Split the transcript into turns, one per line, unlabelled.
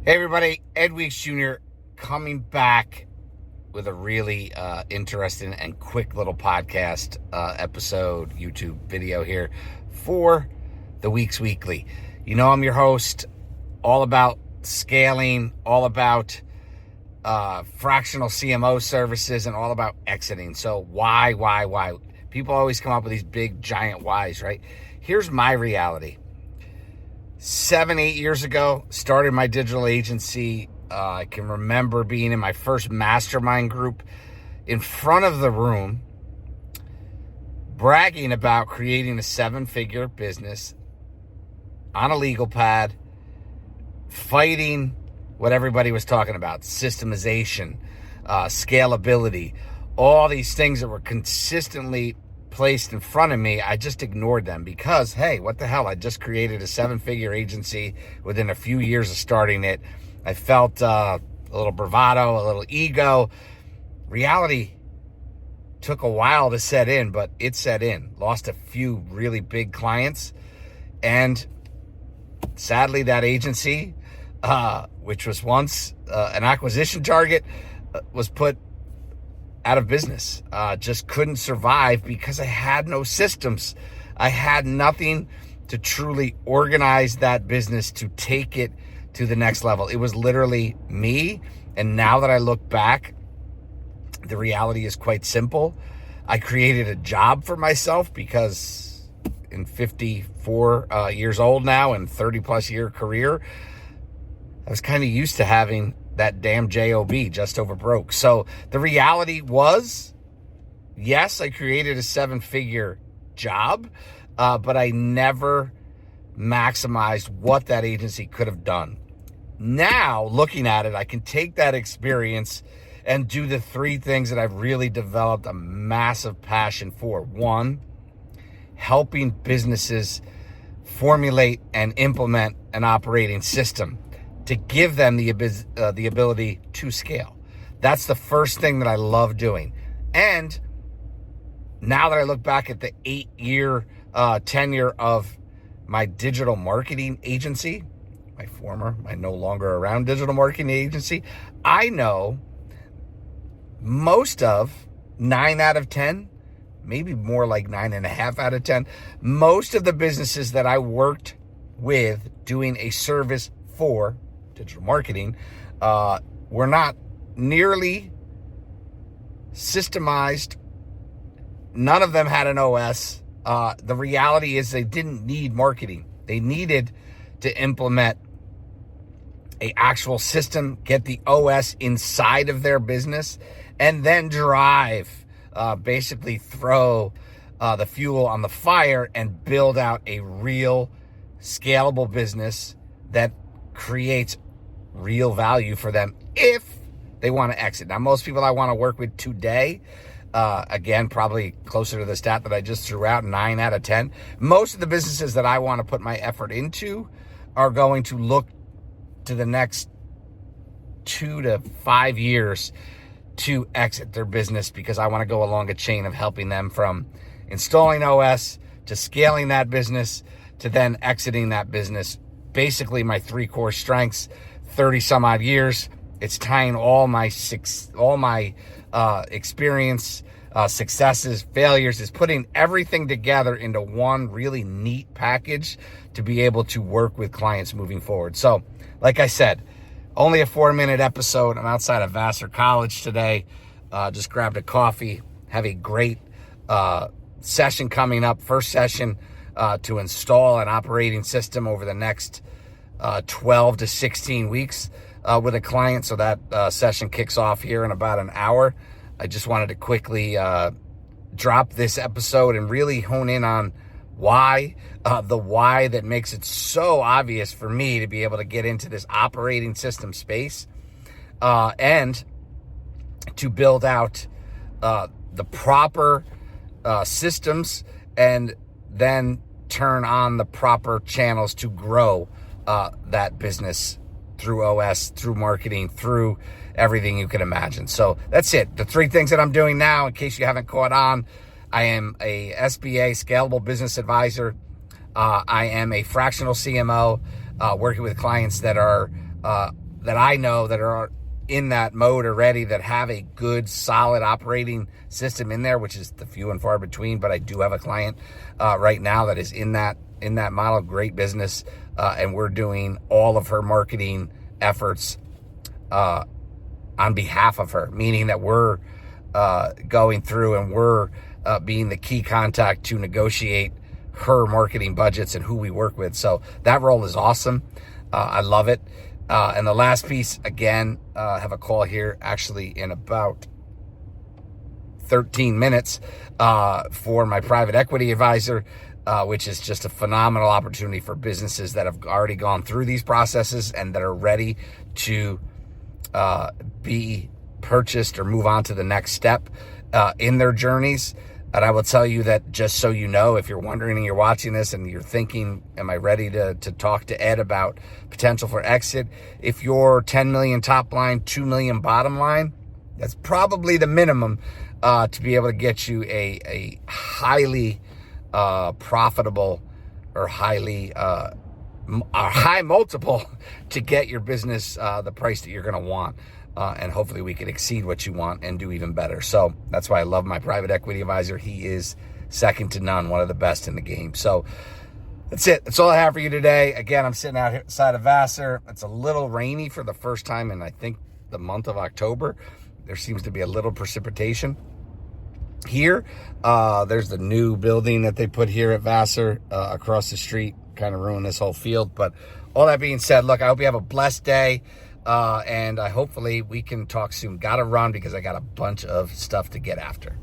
Hey everybody, Ed Weeks Jr. coming back with a really interesting and quick little podcast episode, YouTube video here for the Weeks Weekly. You know I'm your host, all about scaling, all about fractional CMO services, and all about exiting. So why? People always come up with these big giant whys, right? Here's my reality. 7-8 years ago, started my digital agency. I can remember being in my first mastermind group in front of the room, bragging about creating a 7-figure business on a legal pad, fighting what everybody was talking about, systemization, scalability, all these things that were consistently placed in front of me. I just ignored them because, hey, what the hell? I just created a 7-figure agency within a few years of starting it. I felt a little bravado, a little ego. Reality took a while to set in, but it set in. Lost a few really big clients. And sadly, that agency, which was once an acquisition target, was put out of business. Just couldn't survive because I had no systems. I had nothing to truly organize that business to take it to the next level. It was literally me. And now that I look back, the reality is quite simple. I created a job for myself because in 54 years old now and 30 plus year career, I was kind of used to having that damn job, just over broke. So the reality was, yes, I created a 7-figure job, but I never maximized what that agency could have done. Now, looking at it, I can take that experience and do the 3 things that I've really developed a massive passion for. 1, helping businesses formulate and implement an operating system to give them the ability to scale. That's the first thing that I love doing. And now that I look back at the 8-year tenure of my digital marketing agency, my no longer around digital marketing agency, I know most of 9 out of 10, maybe more like 9.5 out of 10, most of the businesses that I worked with doing a service for digital marketing were not nearly systemized. None of them had an OS. The reality is they didn't need marketing. They needed to implement an actual system, get the OS inside of their business, and then drive, basically throw the fuel on the fire and build out a real scalable business that creates real value for them if they want to exit. Now, most people I want to work with today, again, probably closer to the stat that I just threw out, 9 out of 10. Most of the businesses that I want to put my effort into are going to look to the next 2 to 5 years to exit their business, because I want to go along a chain of helping them from installing OS to scaling that business to then exiting that business. Basically, my 3 core strengths, 30 some odd years. It's tying all my experience, successes, failures, is putting everything together into one really neat package to be able to work with clients moving forward. So, like I said, only a 4-minute episode. I'm outside of Vassar College today. Just grabbed a coffee. Have a great session coming up. First session to install an operating system over the next 12 to 16 weeks with a client. So that session kicks off here in about an hour. I just wanted to quickly drop this episode and really hone in on why, the why that makes it so obvious for me to be able to get into this operating system space and to build out the proper systems and then turn on the proper channels to grow that business through OS, through marketing, through everything you can imagine. So that's it. The 3 things that I'm doing now, in case you haven't caught on: I am a SBA, Scalable Business Advisor. I am a fractional CMO, working with clients that are that I know that are in that mode already, that have a good, solid operating system in there, which is the few and far between. But I do have a client right now that is in that model, great business, and we're doing all of her marketing efforts on behalf of her, meaning that we're going through and we're being the key contact to negotiate her marketing budgets and who we work with. So that role is awesome. I love it. And the last piece, again, have a call here actually in about 13 minutes for my private equity advisor, which is just a phenomenal opportunity for businesses that have already gone through these processes and that are ready to be purchased or move on to the next step in their journeys. And I will tell you that, just so you know, if you're wondering and you're watching this and you're thinking, am I ready to talk to Ed about potential for exit? If you're 10 million top line, 2 million bottom line, that's probably the minimum to be able to get you a highly profitable or highly a high multiple to get your business the price that you're going to want. And hopefully we can exceed what you want and do even better. So that's why I love my private equity advisor. He is second to none, one of the best in the game. So that's it. That's all I have for you today. Again, I'm sitting outside of Vassar. It's a little rainy for the first time in, I think, the month of October. There seems to be a little precipitation here. There's the new building that they put here at Vassar across the street. Kind of ruined this whole field. But all that being said, look, I hope you have a blessed day. And hopefully we can talk soon. Gotta run because I got a bunch of stuff to get after.